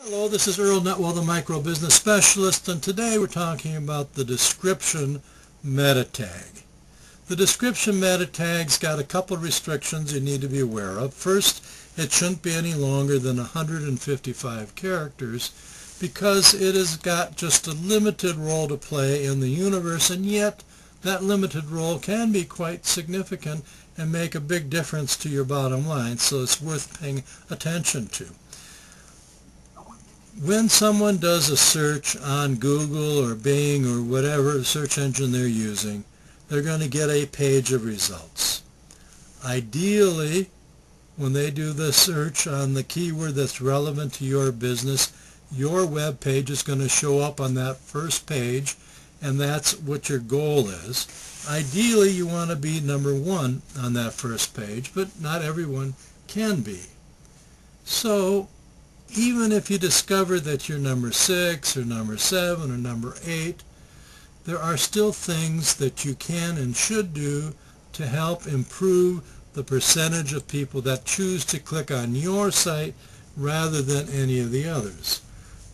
Hello, this is Earl Nutwell, the Micro Business Specialist, and today we're talking about the description meta tag. The description meta tag's got a couple of restrictions you need to be aware of. First, it shouldn't be any longer than 155 characters because it has got just a limited role to play in the universe, and yet that limited role can be quite significant and make a big difference to your bottom line, so it's worth paying attention to. When someone does a search on Google or Bing or whatever search engine they're using, they're going to get a page of results. Ideally, when they do the search on the keyword that's relevant to your business, your web page is going to show up on that first page, and that's what your goal is. Ideally, you want to be number one on that first page, but not everyone can be. So, even if you discover that you're number 6 or number 7 or number 8, there are still things that you can and should do to help improve the percentage of people that choose to click on your site rather than any of the others.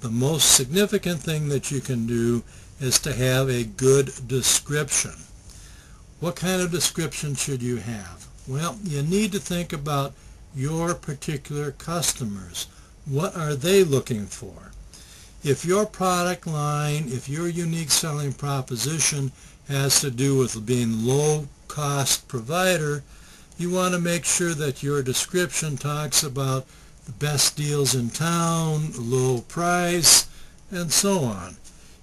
The most significant thing that you can do is to have a good description. What kind of description should you have? Well, you need to think about your particular customers. What are they looking for? If your product line, if your unique selling proposition has to do with being low-cost provider, you want to make sure that your description talks about the best deals in town, low price, and so on.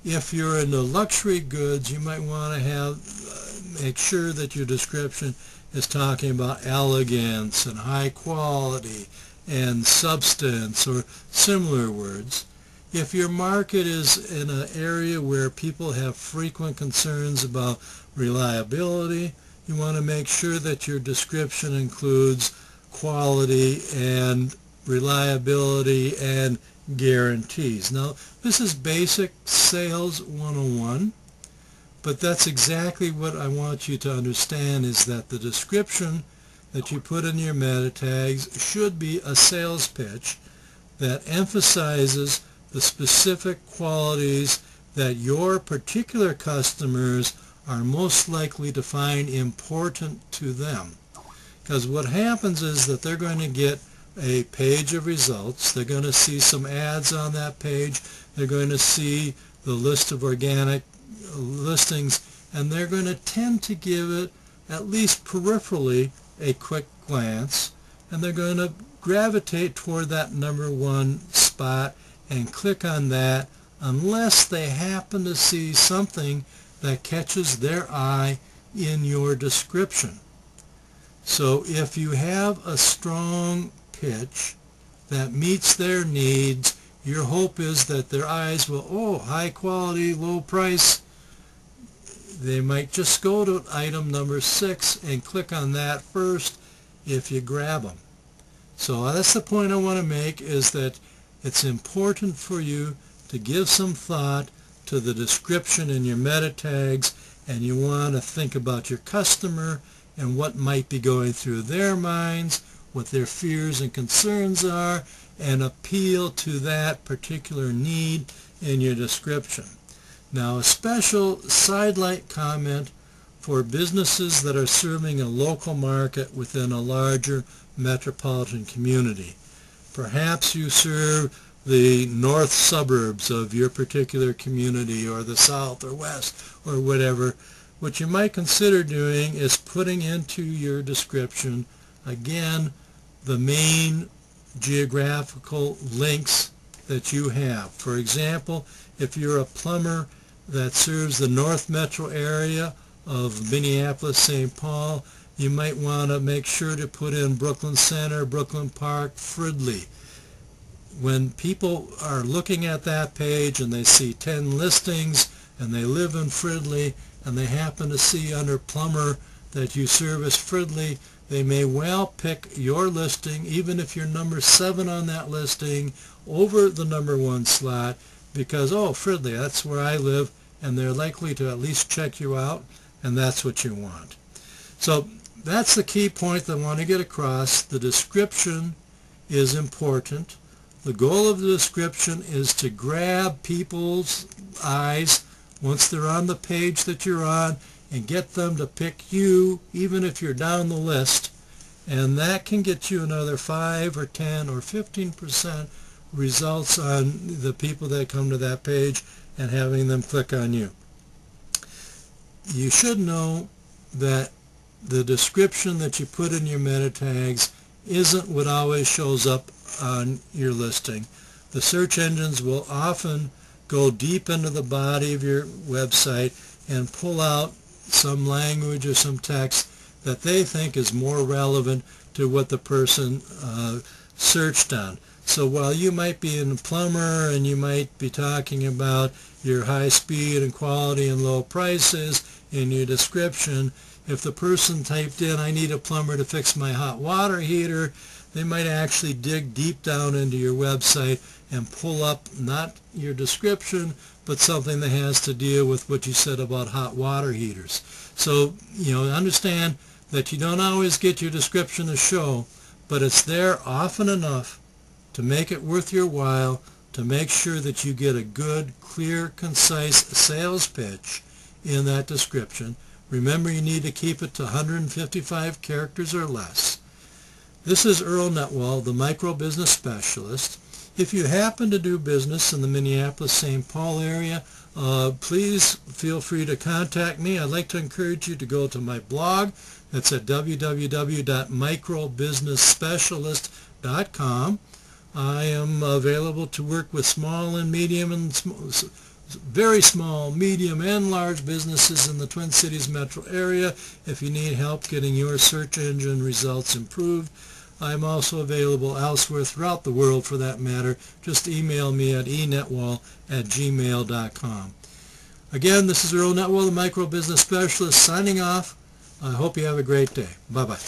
If you're into luxury goods, you might want to make sure that your description is talking about elegance and high quality and substance or similar words. If your market is in an area where people have frequent concerns about reliability, you want to make sure that your description includes quality and reliability and guarantees. Now, this is basic sales 101, but that's exactly what I want you to understand, is that the description that you put in your meta tags should be a sales pitch that emphasizes the specific qualities that your particular customers are most likely to find important to them. Because what happens is that they're going to get a page of results, they're going to see some ads on that page, they're going to see the list of organic listings, and they're going to tend to give it, at least peripherally, a quick glance, and they're going to gravitate toward that number one spot and click on that unless they happen to see something that catches their eye in your description. So if you have a strong pitch that meets their needs, your hope is that their eyes will, oh, high quality, low price. They might just go to item number 6 and click on that first if you grab them. So that's the point I want to make, is that it's important for you to give some thought to the description in your meta tags, and you want to think about your customer and what might be going through their minds, what their fears and concerns are, and appeal to that particular need in your description. Now, a special sidelight comment for businesses that are serving a local market within a larger metropolitan community. Perhaps you serve the north suburbs of your particular community, or the south or west or whatever. What you might consider doing is putting into your description, again, the main geographical links that you have. For example, if you're a plumber that serves the North Metro area of Minneapolis, St. Paul, you might want to make sure to put in Brooklyn Center, Brooklyn Park, Fridley. When people are looking at that page and they see 10 listings and they live in Fridley and they happen to see under plumber that you service Fridley, they may well pick your listing, even if you're number 7 on that listing, over the number 1 slot, because, oh, Fridley, that's where I live, and they're likely to at least check you out, and that's what you want. So that's the key point that I want to get across. The description is important. The goal of the description is to grab people's eyes once they're on the page that you're on and get them to pick you even if you're down the list, and that can get you another 5 or 10 or 15% results on the people that come to that page and having them click on you. You should know that the description that you put in your meta tags isn't what always shows up on your listing. The search engines will often go deep into the body of your website and pull out some language or some text that they think is more relevant to what the person searched on. So while you might be a plumber and you might be talking about your high speed and quality and low prices in your description, if the person typed in, "I need a plumber to fix my hot water heater," they might actually dig deep down into your website and pull up not your description, but something that has to deal with what you said about hot water heaters. So, understand that you don't always get your description to show, but it's there often enough to make it worth your while to make sure that you get a good, clear, concise sales pitch in that description. Remember, you need to keep it to 155 characters or less. This is Earl Netwall, the Micro Business Specialist. If you happen to do business in the Minneapolis-St. Paul area, please feel free to contact me. I'd like to encourage you to go to my blog. That's at www.microbusinessspecialist.com. I am available to work with small and medium and very small, medium, and large businesses in the Twin Cities metro area if you need help getting your search engine results improved. I'm also available elsewhere throughout the world for that matter. Just email me at enetwall@gmail.com. Again, this is Earl Netwall, the Micro Business Specialist, signing off. I hope you have a great day. Bye-bye.